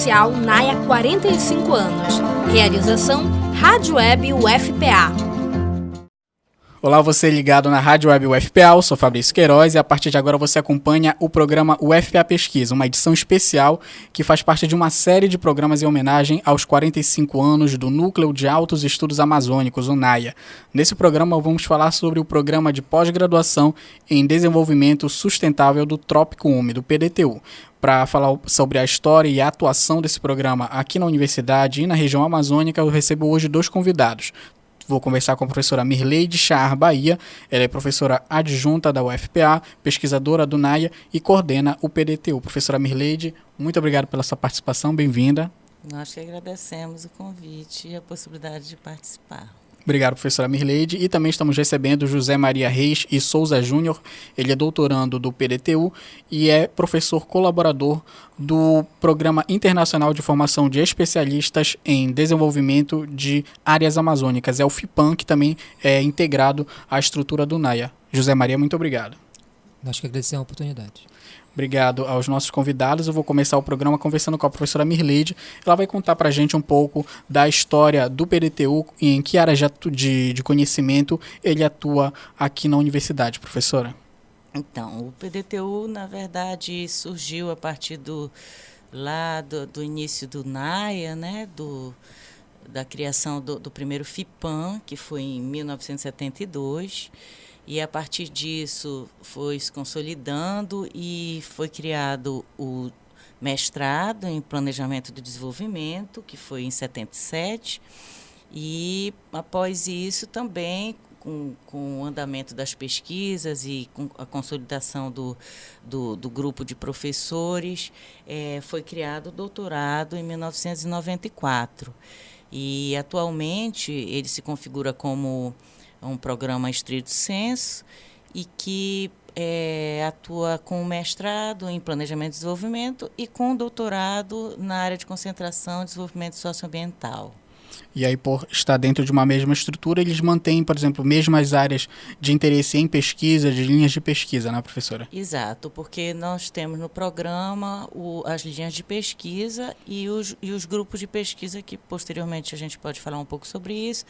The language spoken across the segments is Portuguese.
Especial NAIA 45 anos. Realização Rádio Web UFPA. Olá, você ligado na Rádio Web UFPA, eu sou Fabrício Queiroz e a partir de agora você acompanha o programa UFPA Pesquisa, uma edição especial que faz parte de uma série de programas em homenagem aos 45 anos do Núcleo de Altos Estudos Amazônicos, o NAIA. Nesse programa vamos falar sobre o Programa de Pós-Graduação em Desenvolvimento Sustentável do Trópico Úmido, PDTU. Para falar sobre a história e a atuação desse programa aqui na universidade e na região amazônica, eu recebo hoje dois convidados. Vou conversar com a professora Mirleide Char Bahia. Ela é professora adjunta da UFPA, pesquisadora do NAIA e coordena o PDTU. Professora Mirleide, muito obrigado pela sua participação, bem-vinda. Nós que agradecemos o convite e a possibilidade de participar. Obrigado, professora Mirleide. E também estamos recebendo José Maria Reis e Souza Júnior. Ele é doutorando do PDTU e é professor colaborador do Programa Internacional de Formação de Especialistas em Desenvolvimento de Áreas Amazônicas. É o FIPAM, que também é integrado à estrutura do NAIA. José Maria, muito obrigado. Nós que agradecemos a oportunidade. Obrigado aos nossos convidados. Eu vou começar o programa conversando com a professora Mirleide. Ela vai contar para a gente um pouco da história do PDTU e em que áreas de conhecimento ele atua aqui na universidade, professora. Então, o PDTU, na verdade, surgiu a partir do início do NAIA, né, da criação do primeiro FIPAM, que foi em 1972. E, a partir disso, foi se consolidando e foi criado o mestrado em Planejamento do Desenvolvimento, que foi em 77. E, após isso, também, com o andamento das pesquisas e com a consolidação do grupo de professores, foi criado o doutorado em 1994. E, atualmente, ele se configura como um programa estrito sensu e que atua com mestrado em Planejamento e Desenvolvimento e com doutorado na área de concentração e desenvolvimento socioambiental. E aí, por estar dentro de uma mesma estrutura, eles mantêm, por exemplo, mesmas áreas de interesse em pesquisa, de linhas de pesquisa, né, professora? Exato, porque nós temos no programa as linhas de pesquisa e os grupos de pesquisa, que posteriormente a gente pode falar um pouco sobre isso,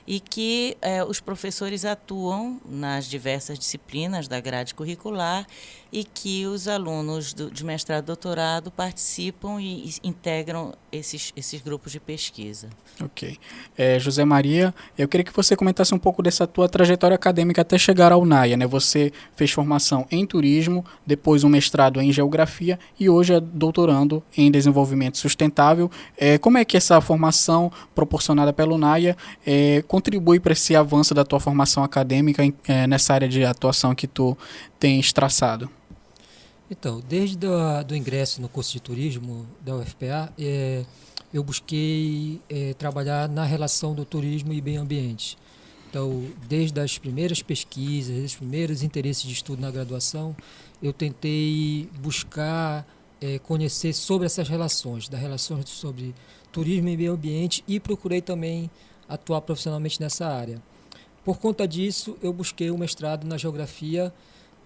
e que os professores atuam nas diversas disciplinas da grade curricular e que os alunos de mestrado e doutorado participam e integram esses grupos de pesquisa. Ok. José Maria, eu queria que você comentasse um pouco dessa tua trajetória acadêmica até chegar ao NAIA, né? Você fez formação em turismo, depois um mestrado em geografia e hoje é doutorando em desenvolvimento sustentável. Como é que essa formação proporcionada pelo NAIA contribui para esse avanço da tua formação acadêmica nessa área de atuação que tu tens traçado? Então, desde do ingresso no curso de turismo da UFPA, eu busquei trabalhar na relação do turismo e meio ambiente. Então, desde as primeiras pesquisas, os primeiros interesses de estudo na graduação, eu tentei buscar conhecer sobre essas relações, das relações sobre turismo e meio ambiente, e procurei também atuar profissionalmente nessa área. Por conta disso, eu busquei um mestrado na geografia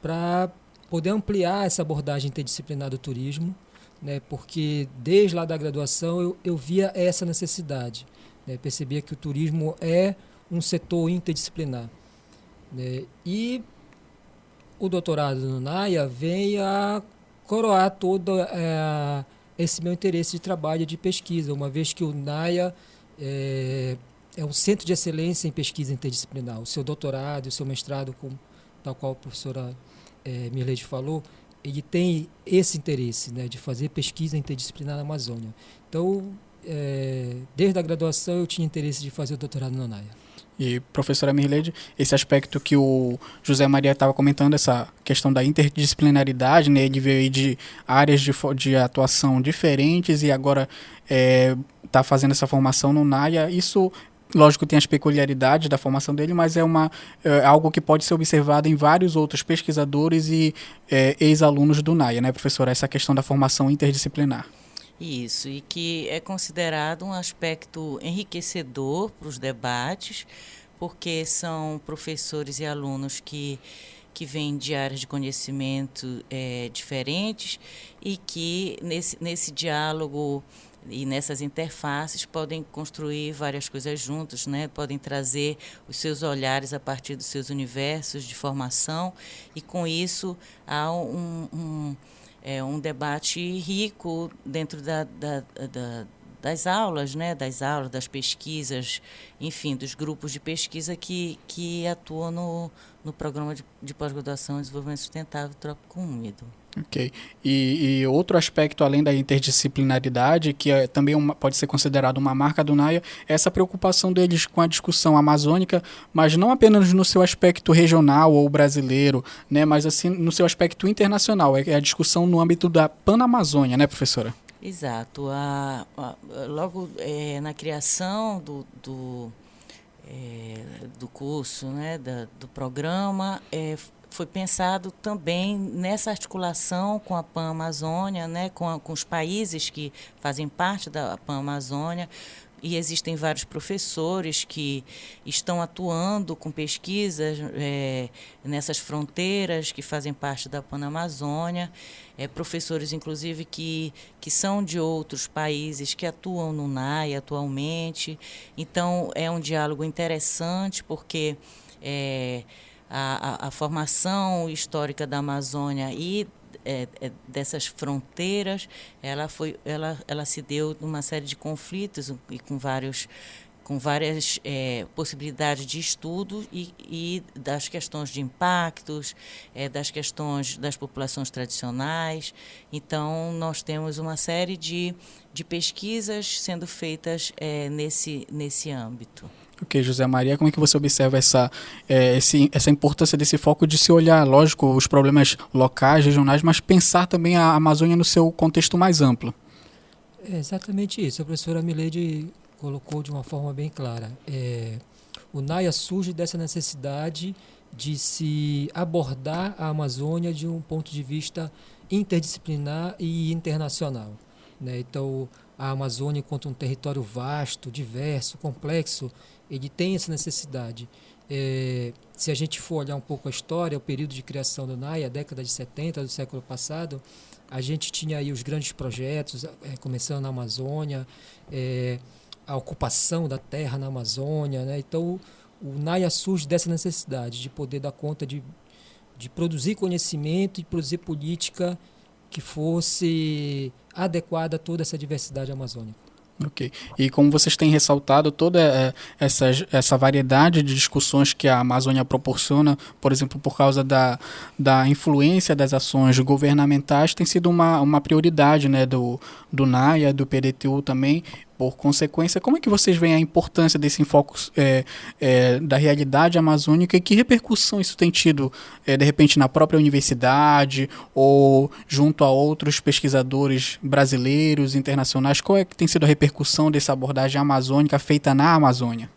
para poder ampliar essa abordagem interdisciplinar do turismo, né, porque desde lá da graduação eu via essa necessidade, né, percebia que o turismo é um setor interdisciplinar, né, e o doutorado no NAIA vem a coroar todo esse meu interesse de trabalho de pesquisa, uma vez que o NAIA é um centro de excelência em pesquisa interdisciplinar. O seu doutorado, o seu mestrado, tal qual a professora Mirleide falou, ele tem esse interesse, né, de fazer pesquisa interdisciplinar na Amazônia. Então, desde a graduação, eu tinha interesse de fazer o doutorado na NAIA. E, professora Mirleide, esse aspecto que o José Maria estava comentando, essa questão da interdisciplinaridade, né, ele veio aí de áreas de atuação diferentes e agora está fazendo essa formação no NAIA. Isso, lógico, tem as peculiaridades da formação dele, mas é algo que pode ser observado em vários outros pesquisadores e ex-alunos do NAIA, né, professora? Essa questão da formação interdisciplinar. Isso, e que é considerado um aspecto enriquecedor para os debates, porque são professores e alunos que vêm de áreas de conhecimento diferentes e que, nesse diálogo E nessas interfaces podem construir várias coisas juntos, né? Podem trazer os seus olhares a partir dos seus universos de formação, e com isso há um debate rico dentro das aulas, né? Das pesquisas, enfim, dos grupos de pesquisa que atuam no programa de pós-graduação em desenvolvimento sustentável trópico úmido. Ok. E outro aspecto, além da interdisciplinaridade, que também pode ser considerado uma marca do NAIA, é essa preocupação deles com a discussão amazônica, mas não apenas no seu aspecto regional ou brasileiro, né, mas assim no seu aspecto internacional. É a discussão no âmbito da Panamazônia, né, professora? Exato. Logo na criação do curso, né, do programa, foi pensado também nessa articulação com a Pan-Amazônia, né, com os países que fazem parte da Pan-Amazônia, e existem vários professores que estão atuando com pesquisas nessas fronteiras que fazem parte da Pan-Amazônia, professores, inclusive, que são de outros países, que atuam no NAIA atualmente. Então, é um diálogo interessante, porque a formação histórica da Amazônia e dessas fronteiras, ela se deu numa série de conflitos e com várias possibilidades de estudo e das questões de impactos, das questões das populações tradicionais. Então, nós temos uma série de pesquisas sendo feitas nesse âmbito. Ok, José Maria, como é que você observa essa importância desse foco de se olhar, lógico, os problemas locais, regionais, mas pensar também a Amazônia no seu contexto mais amplo? É exatamente isso. A professora Mileide colocou de uma forma bem clara. O NAIA surge dessa necessidade de se abordar a Amazônia de um ponto de vista interdisciplinar e internacional, né? Então, a Amazônia, enquanto um território vasto, diverso, complexo, ele tem essa necessidade. Se a gente for olhar um pouco a história, o período de criação do NAIA, a década de 70 do século passado, a gente tinha aí os grandes projetos, começando na Amazônia, a ocupação da terra na Amazônia, né? Então, o NAIA surge dessa necessidade de poder dar conta de produzir conhecimento e produzir política que fosse adequada a toda essa diversidade amazônica. Ok. E como vocês têm ressaltado, toda essa variedade de discussões que a Amazônia proporciona, por exemplo, por causa da influência das ações governamentais, tem sido uma prioridade, né, do NAIA, do PDTU também. Por consequência, como é que vocês veem a importância desse enfoque da realidade amazônica e que repercussão isso tem tido, de repente, na própria universidade ou junto a outros pesquisadores brasileiros, internacionais? Qual é que tem sido a repercussão dessa abordagem amazônica feita na Amazônia?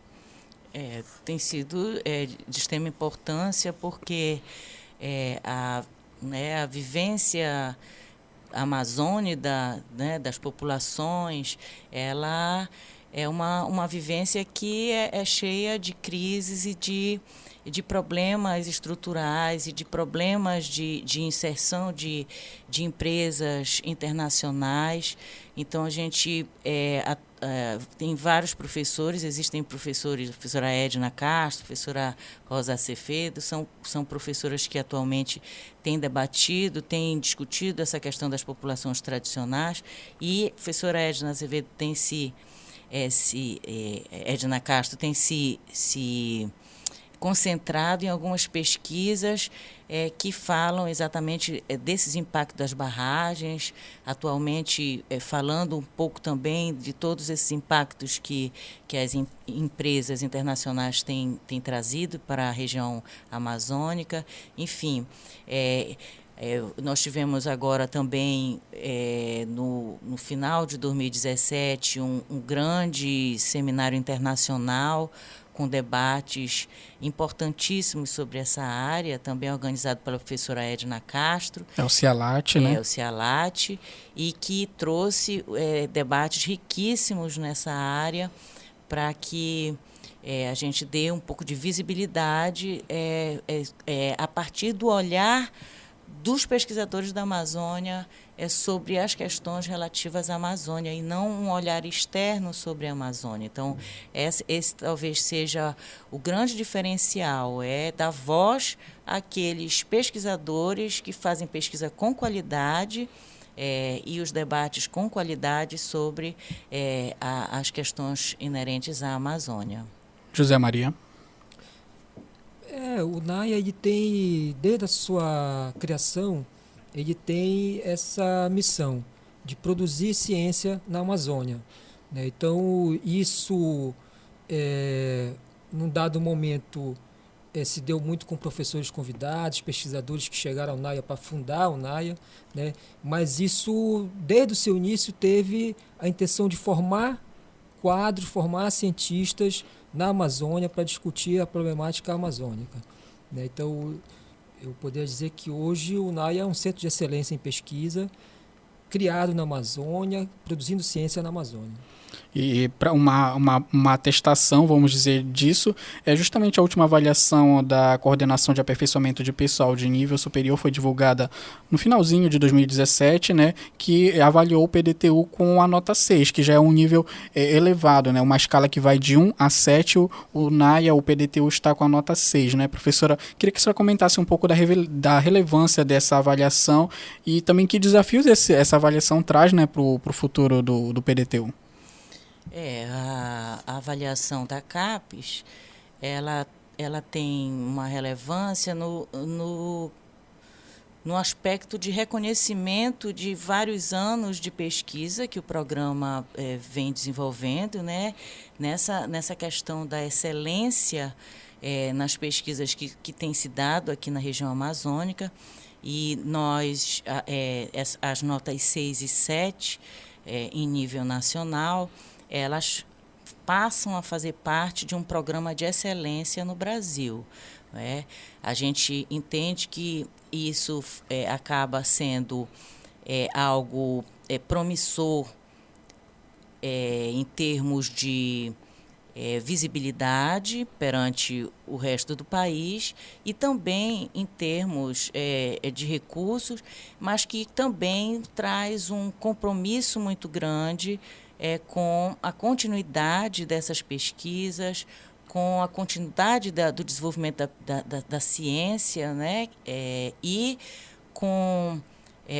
Tem sido de extrema importância, porque a vivência Amazônia das populações, ela é uma vivência que é cheia de crises e de problemas estruturais e de problemas de inserção de empresas internacionais. Então, a gente tem vários professores, existem professores, a professora Edna Castro, a professora Rosa Acevedo, são professoras que atualmente têm debatido, têm discutido essa questão das populações tradicionais, e a professora Edna Acevedo Edna Castro tem se concentrado em algumas pesquisas que falam exatamente desses impactos das barragens, atualmente falando um pouco também de todos esses impactos que as empresas internacionais têm trazido para a região amazônica. Enfim, nós tivemos agora também, no final de 2017, um grande seminário internacional com debates importantíssimos sobre essa área, também organizado pela professora Edna Castro. É o CIALAT, né? É o CIALAT, e que trouxe debates riquíssimos nessa área para que a gente dê um pouco de visibilidade a partir do olhar dos pesquisadores da Amazônia sobre as questões relativas à Amazônia e não um olhar externo sobre a Amazônia. Então, esse talvez seja o grande diferencial, dar voz àqueles pesquisadores que fazem pesquisa com qualidade e os debates com qualidade sobre as questões inerentes à Amazônia. José Maria. O NAIA, ele tem, desde a sua criação, ele tem essa missão de produzir ciência na Amazônia, né? Então, isso, num dado momento, se deu muito com professores convidados, pesquisadores que chegaram ao NAIA para fundar o NAIA, né? Mas isso, desde o seu início, teve a intenção de formar quadros, formar cientistas na Amazônia para discutir a problemática amazônica, né? Então, eu poderia dizer que hoje o NAIA é um centro de excelência em pesquisa, criado na Amazônia, produzindo ciência na Amazônia. E para uma atestação, vamos dizer, disso, é justamente a última avaliação da Coordenação de Aperfeiçoamento de Pessoal de Nível Superior, foi divulgada no finalzinho de 2017, né, que avaliou o PDTU com a nota 6, que já é um nível elevado, né, uma escala que vai de 1 a 7, o NAIA, o PDTU está com a nota 6, né, professora? Queria que a senhora comentasse um pouco da relevância dessa avaliação e também que desafios essa avaliação traz, né, para o futuro do PDTU. A avaliação da CAPES, ela tem uma relevância no aspecto de reconhecimento de vários anos de pesquisa que o programa vem desenvolvendo, né? Nessa questão da excelência nas pesquisas que tem se dado aqui na região amazônica. E nós, as notas 6 e 7, em nível nacional, elas passam a fazer parte de um programa de excelência no Brasil, né? A gente entende que isso acaba sendo algo promissor em termos de visibilidade perante o resto do país e também em termos de recursos, mas que também traz um compromisso muito grande com a continuidade dessas pesquisas, com a continuidade do desenvolvimento da ciência, né? E com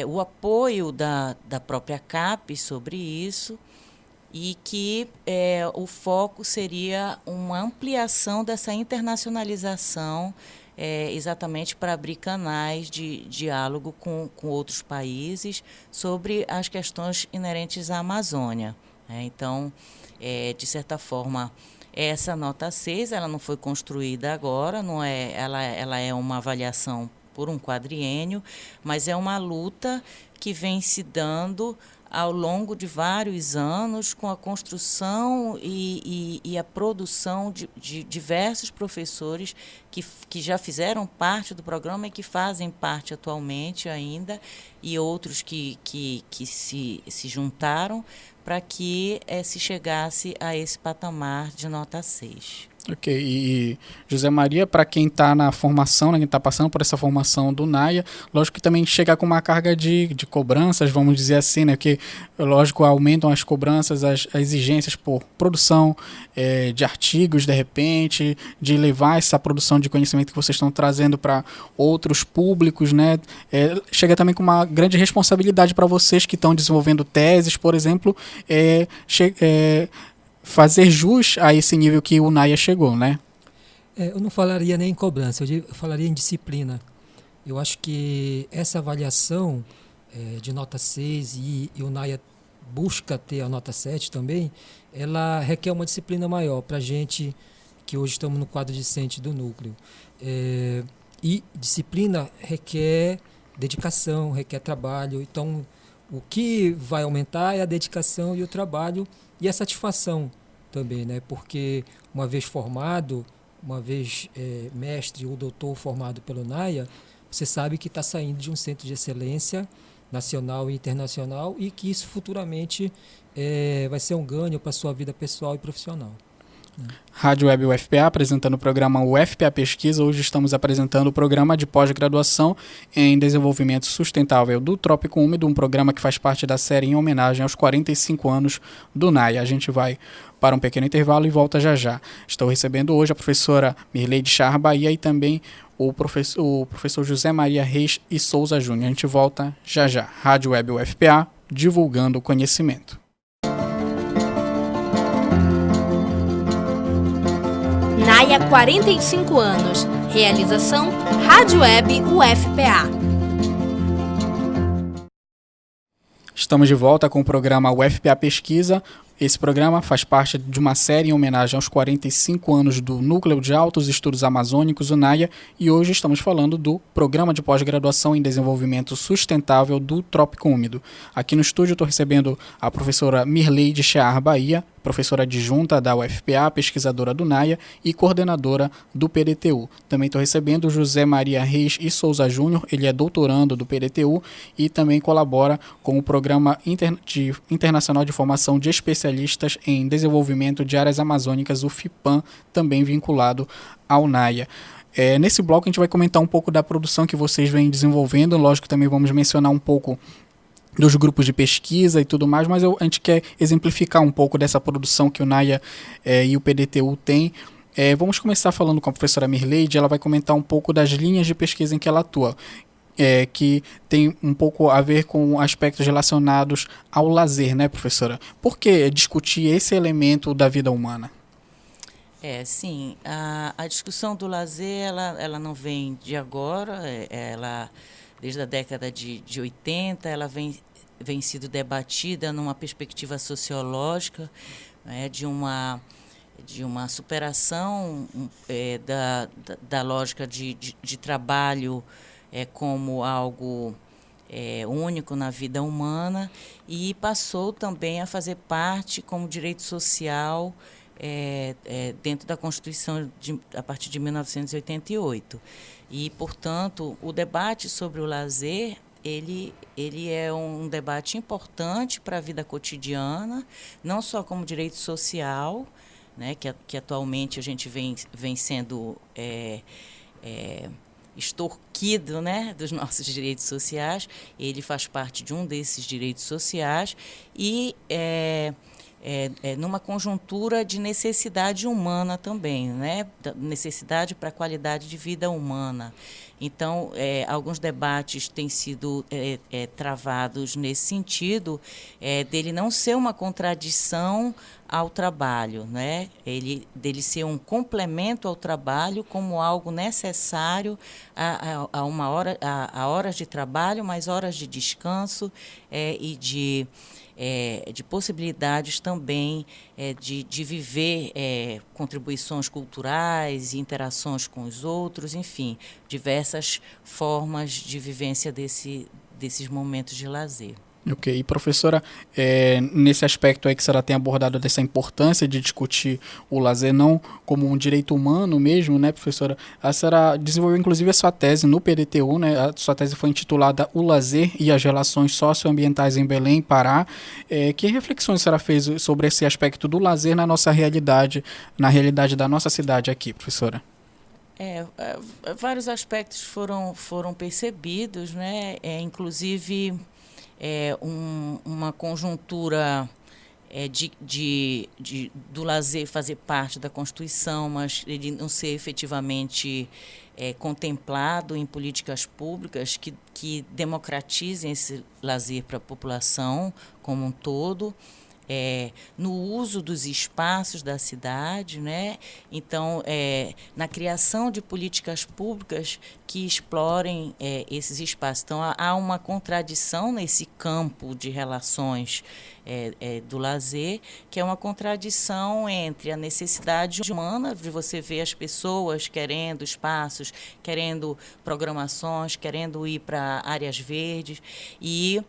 o apoio da própria CAPES sobre isso, e que o foco seria uma ampliação dessa internacionalização, exatamente para abrir canais de diálogo com outros países sobre as questões inerentes à Amazônia. Então, de certa forma, essa nota 6, ela não foi construída agora, ela é uma avaliação por um quadriênio, mas é uma luta que vem se dando ao longo de vários anos, com a construção e a produção de diversos professores que já fizeram parte do programa e que fazem parte atualmente ainda, e outros que se juntaram para que se chegasse a esse patamar de nota 6. Ok, e José Maria, para quem está na formação, né, quem está passando por essa formação do NAIA, lógico que também chega com uma carga de cobranças, vamos dizer assim, né, que lógico aumentam as cobranças, as exigências por produção de artigos, de repente, de levar essa produção de conhecimento que vocês estão trazendo para outros públicos, né, chega também com uma grande responsabilidade para vocês que estão desenvolvendo teses, por exemplo, fazer jus a esse nível que o NAIA chegou, né? Eu não falaria nem em cobrança, eu falaria em disciplina. Eu acho que essa avaliação de nota 6 e o NAIA busca ter a nota 7 também, ela requer uma disciplina maior para a gente que hoje estamos no quadro discente do núcleo. E disciplina requer dedicação, requer trabalho. Então, o que vai aumentar é a dedicação e o trabalho e a satisfação também, né? Porque uma vez formado, uma vez mestre ou doutor formado pelo NAIA, você sabe que está saindo de um centro de excelência nacional e internacional e que isso futuramente vai ser um ganho para a sua vida pessoal e profissional. Rádio Web UFPA, apresentando o programa UFPA Pesquisa. Hoje estamos apresentando o programa de pós-graduação em desenvolvimento sustentável do Trópico Úmido, um programa que faz parte da série em homenagem aos 45 anos do NAIA. A gente vai para um pequeno intervalo e volta já já. Estou recebendo hoje a professora Mirleide Char Bahia e também o professor José Maria Reis e Souza Júnior. A gente volta já já. Rádio Web UFPA, divulgando o conhecimento. NAIA 45 anos. Realização Rádio Web UFPA. Estamos de volta com o programa UFPA Pesquisa. Esse programa faz parte de uma série em homenagem aos 45 anos do Núcleo de Altos Estudos Amazônicos, o NAIA, e hoje estamos falando do Programa de Pós-Graduação em Desenvolvimento Sustentável do Trópico Úmido. Aqui no estúdio estou recebendo a professora Mirleide Char Bahia, professora adjunta da UFPA, pesquisadora do NAIA e coordenadora do PDTU. Também estou recebendo o José Maria Reis e Souza Júnior, ele é doutorando do PDTU e também colabora com o Programa Internacional de Formação de Especialistas em Desenvolvimento de Áreas Amazônicas, o FIPAM, também vinculado ao NAIA. Nesse bloco a gente vai comentar um pouco da produção que vocês vêm desenvolvendo, lógico que também vamos mencionar um pouco dos grupos de pesquisa e tudo mais, mas a gente quer exemplificar um pouco dessa produção que o NAIA e o PDTU têm. Vamos começar falando com a professora Mirleide, ela vai comentar um pouco das linhas de pesquisa em que ela atua, que tem um pouco a ver com aspectos relacionados ao lazer, né, professora? Por que discutir esse elemento da vida humana? Sim, a discussão do lazer, ela não vem de agora, desde a década de 80, ela vem sido debatida numa perspectiva sociológica, de uma superação da lógica de trabalho como algo único na vida humana, e passou também a fazer parte como direito social dentro da Constituição a partir de 1988. E, portanto, o debate sobre o lazer, ele é um debate importante para a vida cotidiana, não só como direito social, né, que atualmente a gente vem sendo extorquido, né, dos nossos direitos sociais. Ele faz parte de um desses direitos sociais e numa conjuntura de necessidade humana também, né? Necessidade para a qualidade de vida humana. Então, alguns debates têm sido travados nesse sentido, dele não ser uma contradição ao trabalho, né? Dele ser um complemento ao trabalho como algo necessário a horas de trabalho, mais horas de descanso e de possibilidades também de viver contribuições culturais, interações com os outros, enfim, diversas formas de vivência desses momentos de lazer. Ok, e professora, nesse aspecto aí que a senhora tem abordado dessa importância de discutir o lazer não como um direito humano mesmo, né, professora? A senhora desenvolveu inclusive a sua tese no PDTU, né? A sua tese foi intitulada O Lazer e as Relações Socioambientais em Belém, Pará. Que reflexões a senhora fez sobre esse aspecto do lazer na nossa realidade, na realidade da nossa cidade aqui, professora? Vários aspectos foram percebidos, né? Inclusive uma conjuntura do lazer fazer parte da Constituição, mas ele não ser efetivamente contemplado em políticas públicas que democratizem esse lazer para a população como um todo. No uso dos espaços da cidade, né? Então, na criação de políticas públicas que explorem esses espaços. Então, há uma contradição nesse campo de relações do lazer, que é uma contradição entre a necessidade humana de você ver as pessoas querendo espaços, querendo programações, querendo ir para áreas verdes, e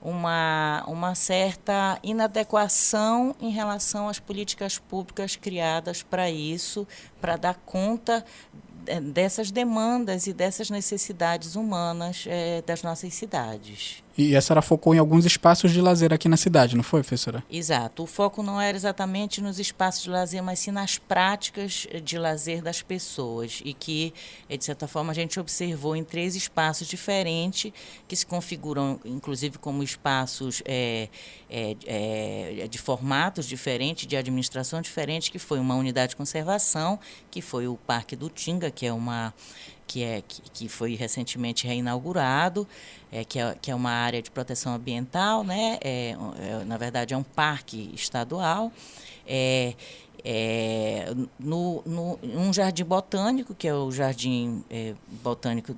uma certa inadequação em relação às políticas públicas criadas para isso, para dar conta dessas demandas e dessas necessidades humanas das nossas cidades. E a senhora focou em alguns espaços de lazer aqui na cidade, não foi, professora? Exato. O foco não era exatamente nos espaços de lazer, mas sim nas práticas de lazer das pessoas. E que, de certa forma, a gente observou em 3 espaços diferentes, que se configuram, inclusive, como espaços de formatos diferentes, de administração diferente, que foi uma unidade de conservação, que foi o Parque do Tinga, que foi recentemente reinaugurado, que é uma área de proteção ambiental, né? Na verdade, é um parque estadual. Um jardim botânico, que é o Jardim Botânico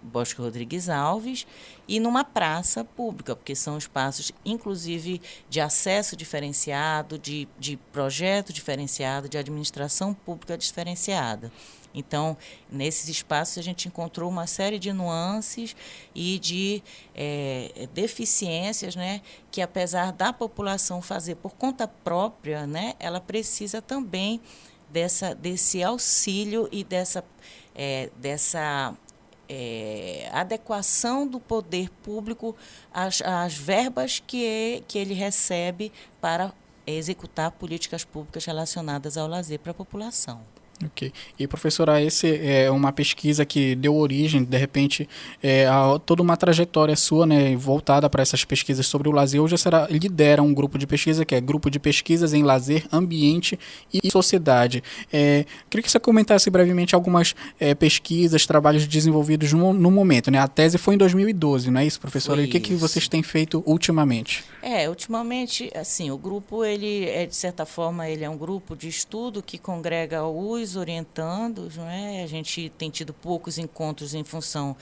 Bosco Rodrigues Alves, e numa praça pública, porque são espaços, inclusive, de acesso diferenciado, de projeto diferenciado, de administração pública diferenciada. Então, nesses espaços, a gente encontrou uma série de nuances e de deficiências, né, que, apesar da população fazer por conta própria, né, ela precisa também desse auxílio e dessa adequação do poder público às verbas que ele recebe para executar políticas públicas relacionadas ao lazer para a população. Ok. E, professora, esse é uma pesquisa que deu origem, de repente, a toda uma trajetória sua, né, voltada para essas pesquisas sobre o lazer. Hoje a senhora lidera um grupo de pesquisa, que é Grupo de Pesquisas em Lazer, Ambiente e Sociedade. Queria que você comentasse brevemente algumas pesquisas, trabalhos desenvolvidos no momento, né? A tese foi em 2012, não é isso, professora? E o que vocês têm feito ultimamente? Ultimamente, assim, o grupo, ele de certa forma, ele é um grupo de estudo que congrega os orientandos, não é? A gente tem tido poucos encontros em função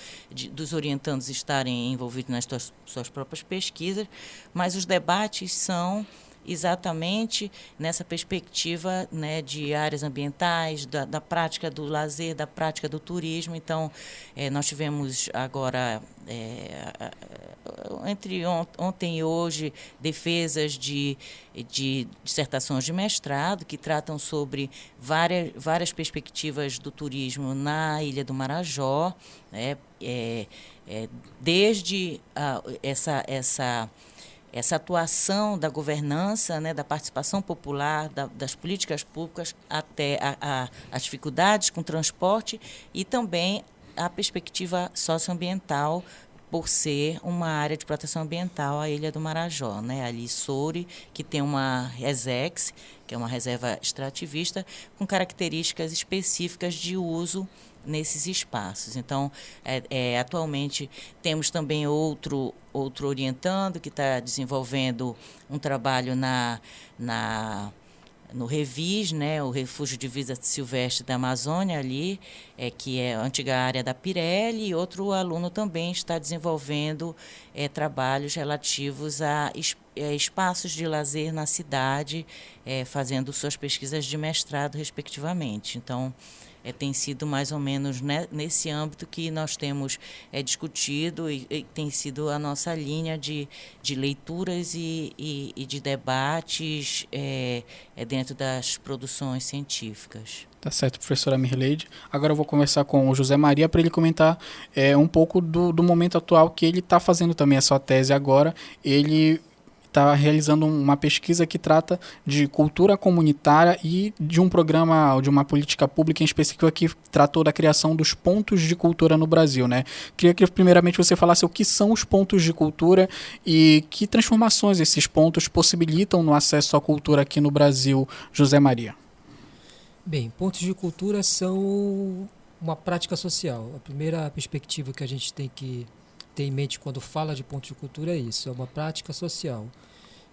dos orientandos estarem envolvidos nas suas próprias pesquisas, mas os debates são exatamente nessa perspectiva, né, de áreas ambientais, da prática do lazer, da prática do turismo. Então, nós tivemos agora, entre ontem e hoje, defesas de dissertações de mestrado que tratam sobre várias perspectivas do turismo na Ilha do Marajó, né, desde essa atuação da governança, né, da participação popular, das políticas públicas, até as dificuldades com o transporte e também a perspectiva socioambiental, por ser uma área de proteção ambiental, a Ilha do Marajó, né? Ali Soure, que tem uma RESEX, que é uma reserva extrativista, com características específicas de uso nesses espaços. Então, atualmente, temos também outro orientando que está desenvolvendo um trabalho no Revis, né, o Refúgio de Vida Silvestre da Amazônia, ali, que é a antiga área da Pirelli, e outro aluno também está desenvolvendo trabalhos relativos a espaços de lazer na cidade, fazendo suas pesquisas de mestrado, respectivamente. Então, tem sido mais ou menos, né, nesse âmbito que nós temos discutido e tem sido a nossa linha de leituras e de debates dentro das produções científicas. Tá certo, professora Mirleide. Agora eu vou conversar com o José Maria para ele comentar um pouco do momento atual, que ele está fazendo também a sua tese agora. Ele está realizando uma pesquisa que trata de cultura comunitária e de um programa, de uma política pública em específico que tratou da criação dos pontos de cultura no Brasil, né? Queria que primeiramente você falasse o que são os pontos de cultura e que transformações esses pontos possibilitam no acesso à cultura aqui no Brasil, José Maria. Bem, pontos de cultura são uma prática social. A primeira perspectiva que a gente tem que ter em mente quando fala de pontos de cultura é isso, é uma prática social.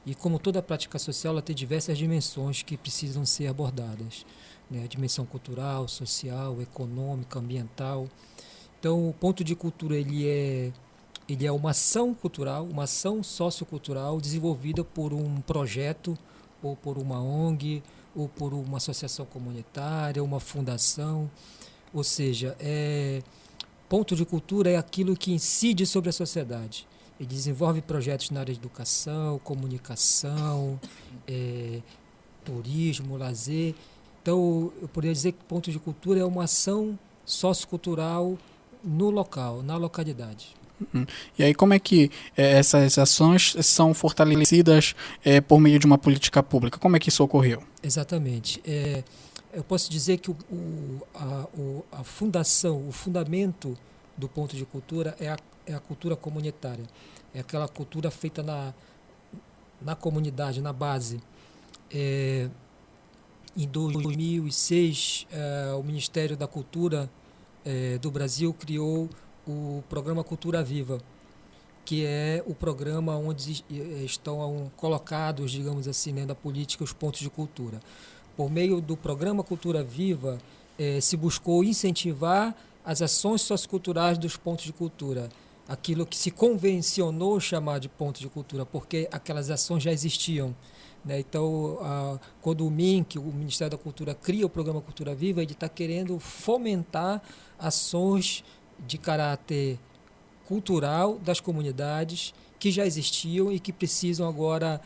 E como toda prática social, ela tem diversas dimensões que precisam ser abordadas, né? A dimensão cultural, social, econômica, ambiental. Então, o ponto de cultura ele é uma ação cultural, uma ação sociocultural desenvolvida por um projeto, ou por uma ONG, ou por uma associação comunitária, uma fundação. Ou seja, ponto de cultura é aquilo que incide sobre a sociedade. Ele desenvolve projetos na área de educação, comunicação, turismo, lazer. Então, eu poderia dizer que ponto de cultura é uma ação sociocultural no local, na localidade. E aí como é que essas ações são fortalecidas por meio de uma política pública? Como é que isso ocorreu? Exatamente. Eu posso dizer que a fundação, o fundamento do ponto de cultura é a cultura comunitária. É aquela cultura feita na comunidade, na base. Em 2006, o Ministério da Cultura do Brasil criou o programa Cultura Viva, que é o programa onde estão colocados, digamos assim, né, da política, os pontos de cultura. Por meio do programa Cultura Viva, se buscou incentivar as ações socioculturais dos pontos de cultura, aquilo que se convencionou chamar de ponto de cultura, porque aquelas ações já existiam, né? Então, quando o MINC, o Ministério da Cultura, cria o programa Cultura Viva, ele está querendo fomentar ações de caráter cultural das comunidades que já existiam e que precisam agora,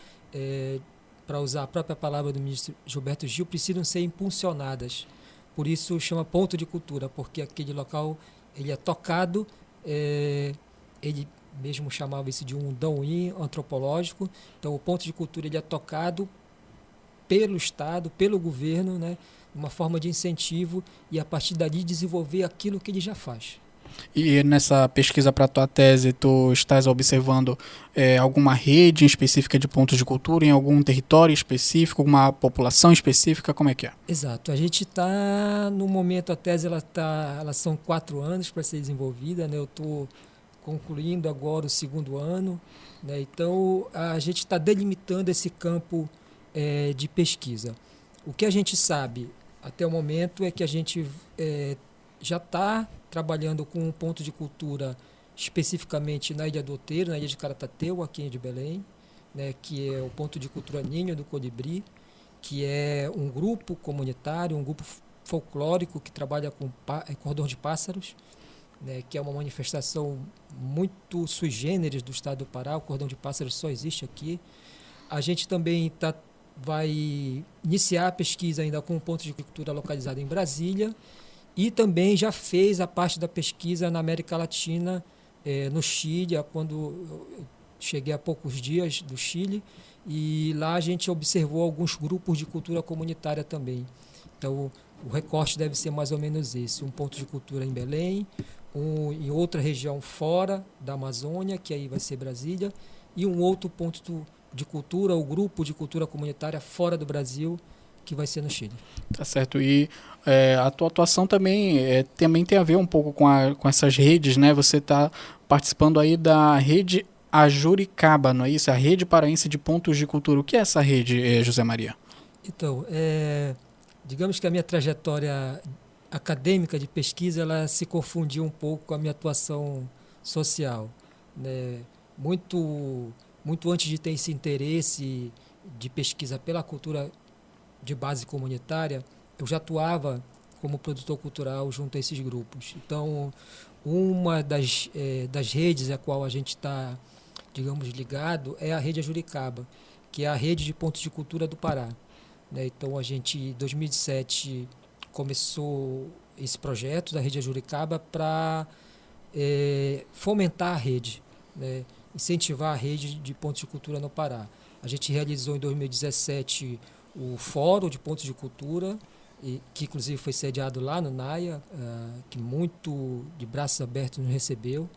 para usar a própria palavra do ministro Gilberto Gil, precisam ser impulsionadas. Por isso chama ponto de cultura, porque aquele local ele é tocado, ele mesmo chamava isso de um Dão-in antropológico. Então o ponto de cultura ele é tocado pelo Estado, pelo governo, né, uma forma de incentivo, e a partir dali desenvolver aquilo que ele já faz. E nessa pesquisa para a tua tese, tu estás observando alguma rede específica de pontos de cultura em algum território específico, alguma população específica? Como é que é? Exato. A gente está, no momento, a tese ela são 4 anos para ser desenvolvida, né? Eu estou concluindo agora o 2º ano, né? Então a gente está delimitando esse campo de pesquisa. O que a gente sabe até o momento é que a gente já está trabalhando com um ponto de cultura especificamente na Ilha do Outeiro, na Ilha de Caratateu, aqui de Belém, né, que é o ponto de cultura Ninho do Colibri, que é um grupo comunitário, um grupo folclórico que trabalha com cordão de pássaros, né, que é uma manifestação muito sui generis do estado do Pará. O cordão de pássaros só existe aqui. A gente também vai iniciar a pesquisa ainda com um ponto de cultura localizado em Brasília, e também já fez a parte da pesquisa na América Latina, no Chile, quando eu cheguei há poucos dias do Chile, e lá a gente observou alguns grupos de cultura comunitária também. Então o recorte deve ser mais ou menos esse: um ponto de cultura em Belém, em outra região fora da Amazônia, que aí vai ser Brasília, e um outro ponto de cultura, ou grupo de cultura comunitária fora do Brasil, que vai ser no Chile. Tá certo. E a tua atuação também tem a ver um pouco com essas redes, né? Você está participando aí da rede Ajuricaba, não é isso? A rede paraense de pontos de cultura. O que é essa rede, José Maria? Então, digamos que a minha trajetória acadêmica de pesquisa ela se confundiu um pouco com a minha atuação social, né? Muito antes de ter esse interesse de pesquisa pela cultura de base comunitária, eu já atuava como produtor cultural junto a esses grupos. Então, uma das redes a qual a gente está, digamos, ligado é a rede Ajuricaba, que é a rede de pontos de cultura do Pará, né? Então, a gente, em 2007, começou esse projeto da rede Ajuricaba para fomentar a rede, né? Incentivar a rede de pontos de cultura no Pará. A gente realizou em 2017 o Fórum de Pontos de Cultura, que inclusive foi sediado lá no NAIA, que muito de braços abertos nos recebeu,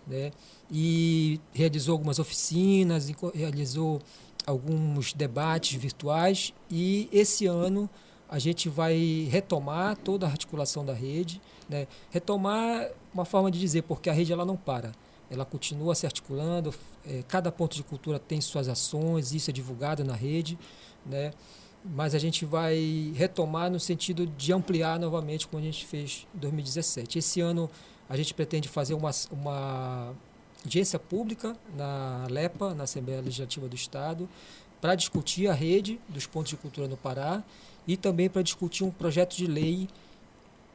né? E realizou algumas oficinas, realizou alguns debates virtuais, e esse ano a gente vai retomar toda a articulação da rede, né? Retomar uma forma de dizer, porque a rede ela não para. Ela continua se articulando, cada ponto de cultura tem suas ações, isso é divulgado na rede, né? Mas a gente vai retomar no sentido de ampliar novamente, como a gente fez em 2017. Esse ano a gente pretende fazer uma audiência pública na ALEPA, na Assembleia Legislativa do Estado, para discutir a rede dos pontos de cultura no Pará e também para discutir um projeto de lei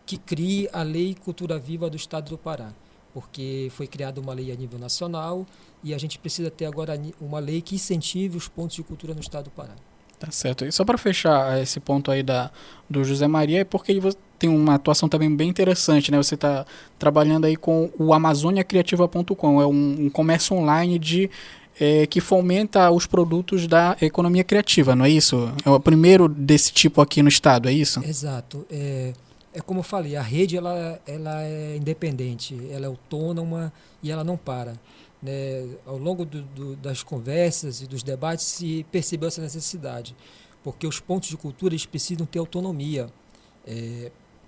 que crie a Lei Cultura Viva do Estado do Pará, porque foi criada uma lei a nível nacional e a gente precisa ter agora uma lei que incentive os pontos de cultura no estado do Pará. Tá certo. E só para fechar esse ponto aí do José Maria, é porque ele tem uma atuação também bem interessante, né? Você está trabalhando aí com o amazoniacriativa.com, é um comércio online que fomenta os produtos da economia criativa, não é isso? É o primeiro desse tipo aqui no estado, é isso? Exato. É como eu falei, a rede ela é independente, ela é autônoma e ela não para. Né? Ao longo das conversas e dos debates se percebeu essa necessidade, porque os pontos de cultura eles precisam ter autonomia.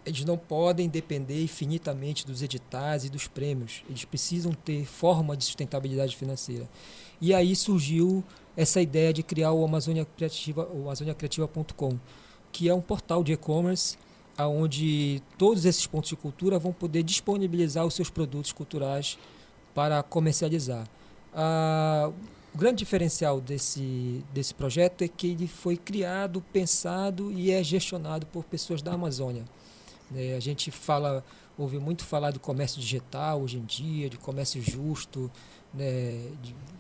Eles não podem depender infinitamente dos editais e dos prêmios. Eles precisam ter forma de sustentabilidade financeira. E aí surgiu essa ideia de criar o Amazônia Criativa, o amazoniacriativa.com, que é um portal de e-commerce onde todos esses pontos de cultura vão poder disponibilizar os seus produtos culturais para comercializar. O grande diferencial desse projeto é que ele foi criado, pensado e é gestionado por pessoas da Amazônia. A gente ouve muito falar do comércio digital hoje em dia, de comércio justo, né,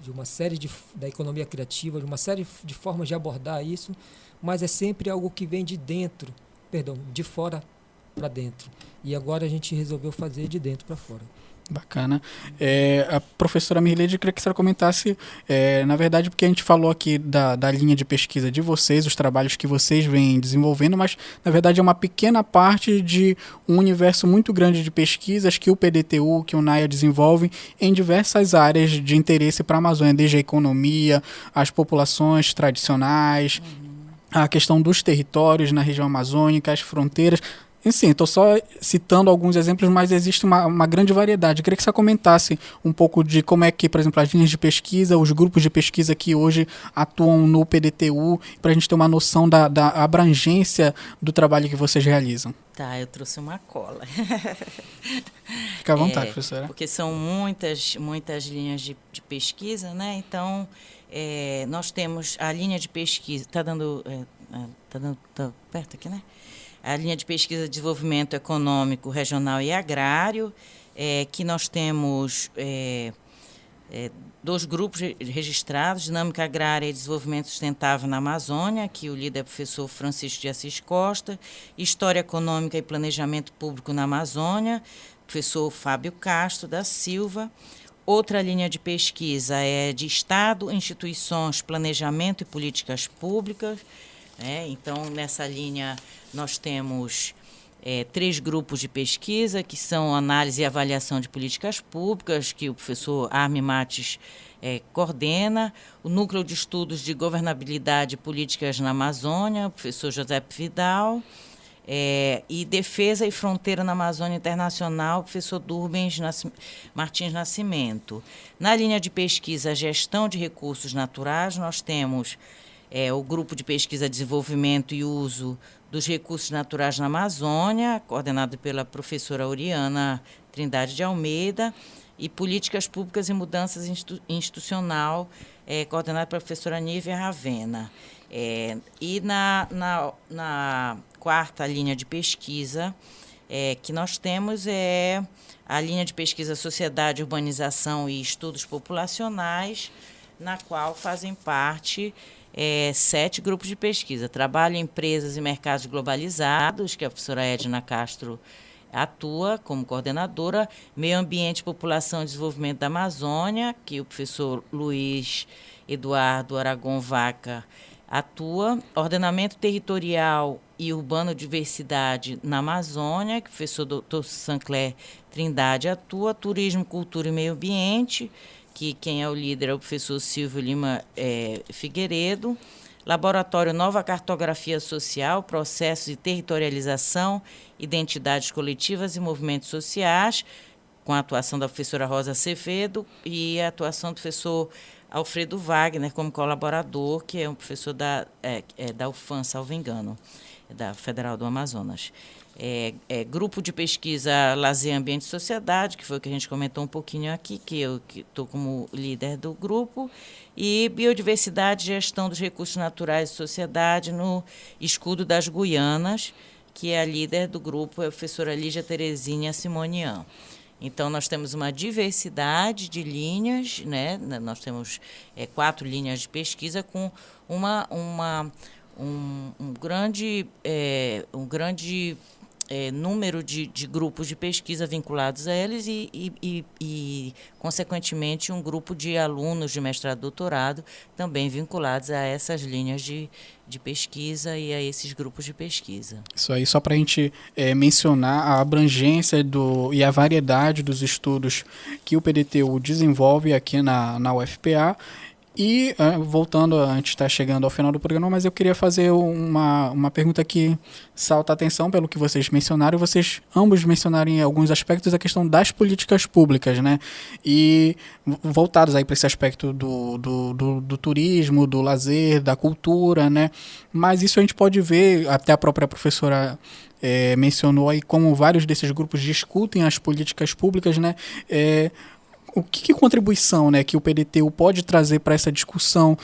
de uma série da economia criativa, de uma série de formas de abordar isso, mas é sempre algo que vem de fora para dentro. E agora a gente resolveu fazer de dentro para fora. Bacana. A professora Mirleide, eu queria que a senhora comentasse, na verdade, porque a gente falou aqui da linha de pesquisa de vocês, os trabalhos que vocês vêm desenvolvendo, mas, na verdade, é uma pequena parte de um universo muito grande de pesquisas que o PDTU, que o NAIA desenvolve em diversas áreas de interesse para a Amazônia, desde a economia, as populações tradicionais, a questão dos territórios na região amazônica, as fronteiras. Sim, estou só citando alguns exemplos, mas existe uma grande variedade. Eu queria que você comentasse um pouco de como é que, por exemplo, as linhas de pesquisa, os grupos de pesquisa que hoje atuam no PDTU, para a gente ter uma noção da abrangência do trabalho que vocês realizam. Tá, eu trouxe uma cola. Fica à vontade, professora. Porque são muitas linhas de pesquisa, né? Então, nós temos a linha de pesquisa... Tá perto aqui, né? A linha de pesquisa de desenvolvimento econômico, regional e agrário, que nós temos 2 grupos registrados, Dinâmica Agrária e Desenvolvimento Sustentável na Amazônia, que o líder é o professor Francisco de Assis Costa, História Econômica e Planejamento Público na Amazônia, professor Fábio Castro da Silva. Outra linha de pesquisa é de Estado, Instituições, Planejamento e Políticas Públicas. Então, nessa linha, nós temos 3 grupos de pesquisa, que são análise e avaliação de políticas públicas, que o professor Armin Mates coordena, o Núcleo de Estudos de Governabilidade e Políticas na Amazônia, o professor José Vidal, e Defesa e Fronteira na Amazônia Internacional, o professor Durbens Martins Nascimento. Na linha de pesquisa Gestão de Recursos Naturais, nós temos o Grupo de Pesquisa, Desenvolvimento e Uso dos Recursos Naturais na Amazônia, coordenado pela professora Oriana Trindade de Almeida, e Políticas Públicas e Mudanças Institucional, coordenado pela professora Nívia Ravena. E na 4ª linha de pesquisa que nós temos a linha de pesquisa Sociedade, Urbanização e Estudos Populacionais, na qual fazem parte 7 grupos de pesquisa. Trabalho em empresas e mercados globalizados, que a professora Edna Castro atua como coordenadora, Meio Ambiente, População e Desenvolvimento da Amazônia, que o professor Luiz Eduardo Aragon Vaca atua, Ordenamento Territorial e Urbano Diversidade na Amazônia, que o professor Dr. Sancler Trindade atua, Turismo, Cultura e Meio Ambiente, que quem é o líder é o professor Silvio Lima Figueiredo, Laboratório Nova Cartografia Social, Processos de Territorialização, Identidades Coletivas e Movimentos Sociais, com a atuação da professora Rosa Acevedo e a atuação do professor Alfredo Wagner como colaborador, que é um professor da UFAM, salvo engano, da Federal do Amazonas. Grupo de Pesquisa Lazer, Ambiente e Sociedade, que foi o que a gente comentou um pouquinho aqui, que eu estou como líder do grupo, e Biodiversidade e Gestão dos Recursos Naturais e Sociedade no Escudo das Guianas, que é a líder do grupo, é a professora Lígia Terezinha Simonian. Então, nós temos uma diversidade de linhas, né? Nós temos 4 linhas de pesquisa com um grande número de grupos de pesquisa vinculados a eles e, consequentemente, um grupo de alunos de mestrado e doutorado também vinculados a essas linhas de pesquisa e a esses grupos de pesquisa. Isso aí, só para a gente mencionar a abrangência e a variedade dos estudos que o PDTU desenvolve aqui na UFPA. E, voltando, a gente está chegando ao final do programa, mas eu queria fazer uma pergunta que salta a atenção pelo que vocês mencionaram. Vocês ambos mencionaram em alguns aspectos a questão das políticas públicas, né? E voltados aí para esse aspecto do turismo, do lazer, da cultura, né? Mas isso a gente pode ver, até a própria professora mencionou aí como vários desses grupos discutem as políticas públicas, né? Que contribuição, né, que o PDTU pode trazer para essa discussão,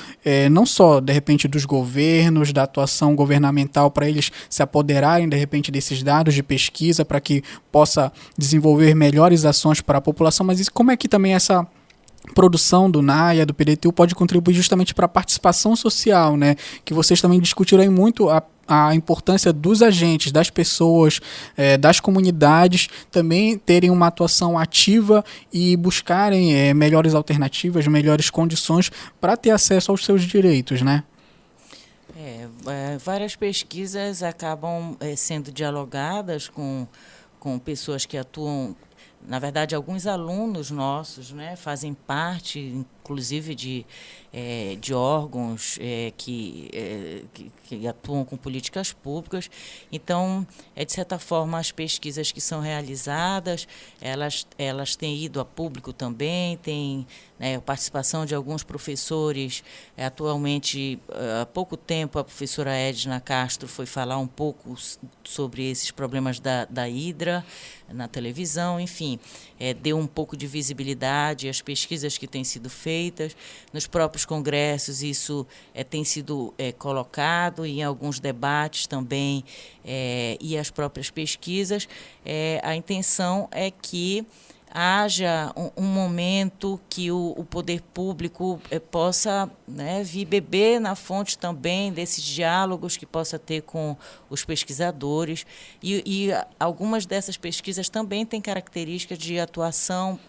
não só, de repente, dos governos, da atuação governamental, para eles se apoderarem, de repente, desses dados de pesquisa, para que possa desenvolver melhores ações para a população, mas como é que também essa produção do NAIA, do PDTU, pode contribuir justamente para a participação social, né? Que vocês também discutiram aí muito a importância dos agentes, das pessoas, das comunidades também terem uma atuação ativa e buscarem melhores alternativas, melhores condições para ter acesso aos seus direitos, né? Várias pesquisas acabam sendo dialogadas com pessoas que atuam. Na verdade, alguns alunos nossos, né, fazem parte, inclusive, de órgãos que atuam com políticas públicas. Então, de certa forma, as pesquisas que são realizadas, elas têm ido a público também, tem a participação de alguns professores. Atualmente, há pouco tempo, a professora Edna Castro foi falar um pouco sobre esses problemas da hidra na televisão, enfim, deu um pouco de visibilidade às pesquisas que têm sido feitas. Nos próprios congressos isso tem sido colocado, e em alguns debates também, e as próprias pesquisas. A intenção é que haja um momento que o poder público possa, né, vir beber na fonte também desses diálogos que possa ter com os pesquisadores. E algumas dessas pesquisas também têm características de atuação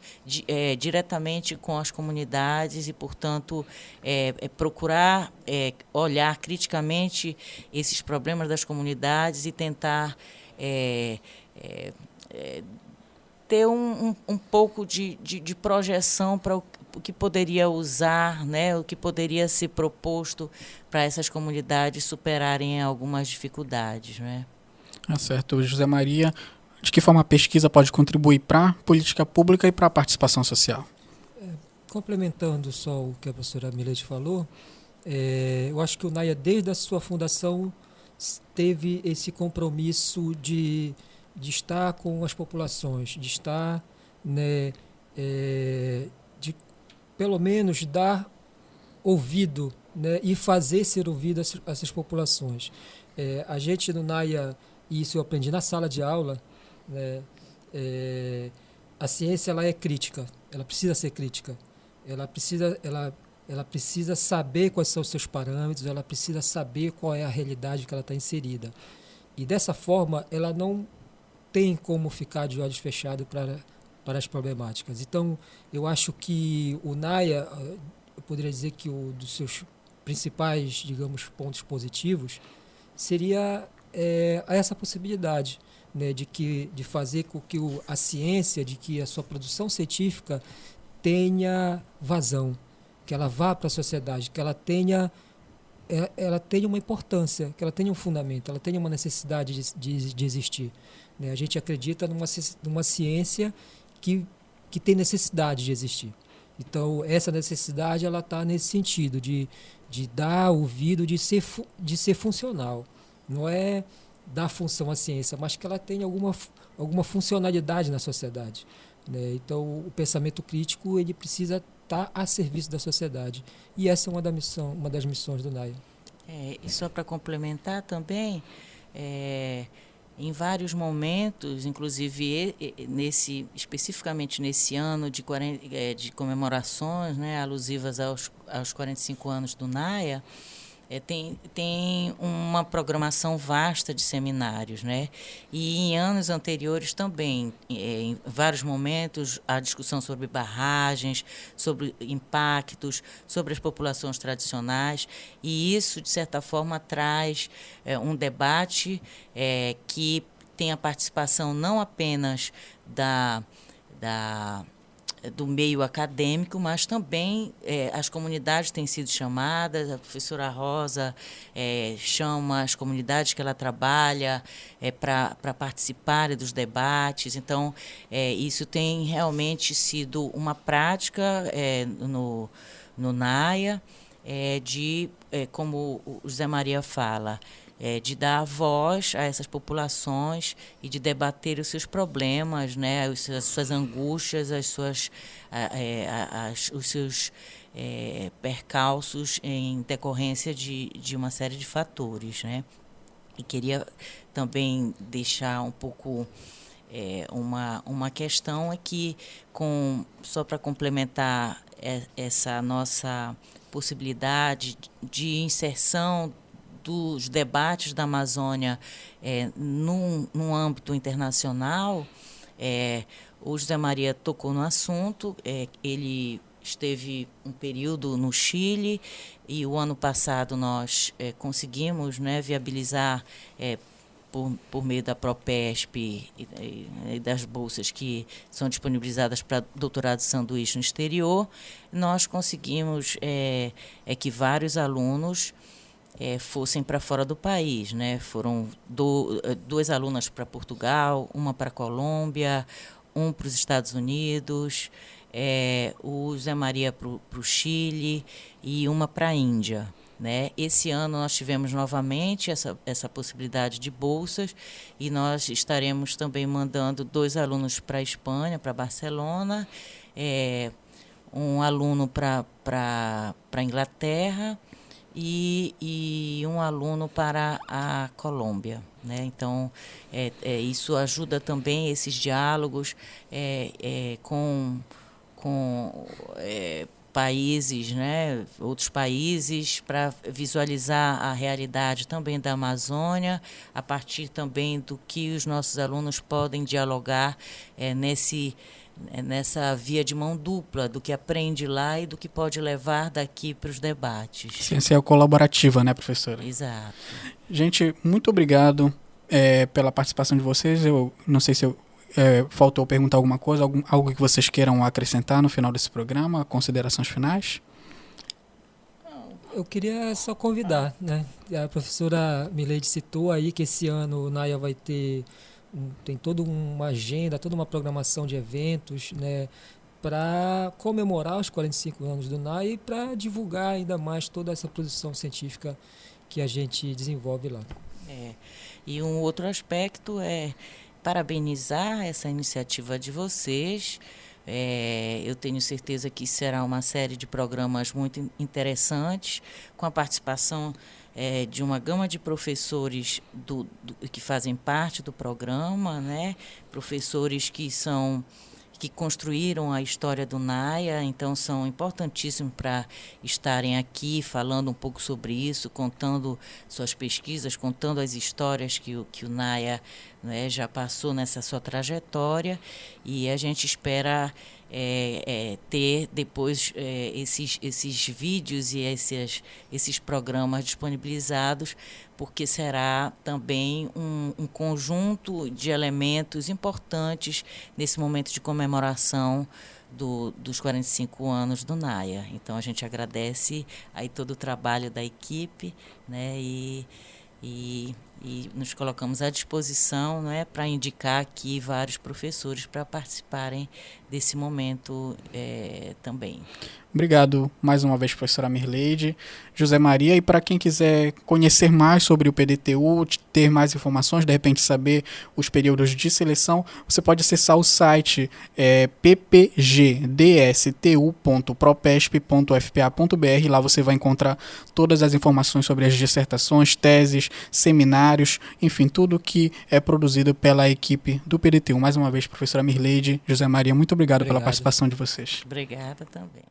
diretamente com as comunidades e, portanto, procurar olhar criticamente esses problemas das comunidades e tentar ter um pouco de projeção para o que poderia usar, né, o que poderia ser proposto para essas comunidades superarem algumas dificuldades, né? Certo. José Maria, de que forma a pesquisa pode contribuir para a política pública e para a participação social? Complementando só o que a professora Milete falou, eu acho que o NAIA, desde a sua fundação, teve esse compromisso de estar com as populações, de estar, né, de pelo menos dar ouvido, né, e fazer ser ouvido a essas populações. A gente no NAIA, e isso eu aprendi na sala de aula, né, a ciência ela é crítica, ela precisa ser crítica, ela precisa saber quais são os seus parâmetros, ela precisa saber qual é a realidade que ela está inserida. E dessa forma, ela não tem como ficar de olhos fechados para as problemáticas. Então, eu acho que o NAIA, eu poderia dizer que dos seus principais, digamos, pontos positivos seria essa possibilidade, né, de fazer com que a ciência, de que a sua produção científica tenha vazão, que ela vá para a sociedade, que ela tenha uma importância, que ela tenha um fundamento, ela tenha uma necessidade de existir. A gente acredita numa ciência que tem necessidade de existir. Então, essa necessidade ela está nesse sentido, de dar ouvido, de ser funcional. Não é dar função à ciência, mas que ela tenha alguma funcionalidade na sociedade, né? Então, o pensamento crítico ele precisa estar a serviço da sociedade. E essa é uma das missões do NAIA. E só para complementar também, em vários momentos, inclusive especificamente nesse ano de comemorações, né, alusivas aos 45 anos do NAIA, tem uma programação vasta de seminários, né? E em anos anteriores também, em vários momentos, a discussão sobre barragens, sobre impactos, sobre as populações tradicionais, e isso, de certa forma, traz um debate que tem a participação não apenas do meio acadêmico, mas também as comunidades têm sido chamadas, a professora Rosa chama as comunidades que ela trabalha para participarem dos debates. Então, isso tem realmente sido uma prática no NAIA, como o José Maria fala, de dar voz a essas populações e de debater os seus problemas, né, as suas angústias, os seus percalços em decorrência de uma série de fatores, né? E queria também deixar um pouco uma questão que, só para complementar essa nossa possibilidade de inserção dos debates da Amazônia num âmbito internacional, o José Maria tocou no assunto. Ele esteve um período no Chile e o ano passado nós conseguimos, né, viabilizar por meio da Propesp e das bolsas que são disponibilizadas para doutorado de sanduíche no exterior, nós conseguimos que vários alunos fossem para fora do país, né? Foram duas alunas para Portugal, uma para a Colômbia, um para os Estados Unidos, o Zé Maria para o Chile e uma para a Índia, né? Esse ano nós tivemos novamente essa possibilidade de bolsas e nós estaremos também mandando 2 alunos para a Espanha, para Barcelona, um aluno para a Inglaterra, e um aluno para a Colômbia, né? Então, isso ajuda também esses diálogos com países, né? Outros países, para visualizar a realidade também da Amazônia, a partir também do que os nossos alunos podem dialogar nessa via de mão dupla, do que aprende lá e do que pode levar daqui para os debates. Ciência colaborativa, né, professora? Exato. Gente, muito obrigado pela participação de vocês. Eu não sei se faltou perguntar alguma coisa, algo que vocês queiram acrescentar no final desse programa, considerações finais? Eu queria só convidar, né? A professora Mirleide citou aí que esse ano o NAIA vai tem toda uma agenda, toda uma programação de eventos, né, para comemorar os 45 anos do NAIA e para divulgar ainda mais toda essa produção científica que a gente desenvolve lá. E um outro aspecto é parabenizar essa iniciativa de vocês. Eu tenho certeza que será uma série de programas muito interessantes, com a participação de uma gama de professores que fazem parte do programa, né? Professores que construíram a história do NAIA, então são importantíssimos para estarem aqui falando um pouco sobre isso, contando suas pesquisas, contando as histórias que o NAIA, né, já passou nessa sua trajetória, e a gente espera ter depois esses vídeos e esses programas disponibilizados, porque será também um conjunto de elementos importantes nesse momento de comemoração dos 45 anos do NAIA. Então, a gente agradece aí todo o trabalho da equipe, né, e nos colocamos à disposição, né, para indicar aqui vários professores para participarem desse momento também. Obrigado mais uma vez, professora Mirleide, José Maria. E para quem quiser conhecer mais sobre o PDTU, ter mais informações, de repente saber os períodos de seleção, você pode acessar o site ppgdstu.propesp.ufpa.br. Lá você vai encontrar todas as informações sobre as dissertações, teses, seminários, enfim, tudo que é produzido pela equipe do PDTU. Mais uma vez, professora Mirleide, José Maria, muito obrigado pela participação de vocês. Obrigada também.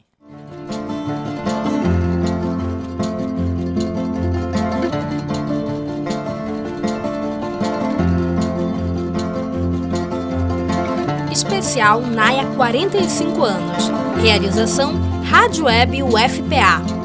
Social NAIA 45 anos. Realização Rádio Web UFPA.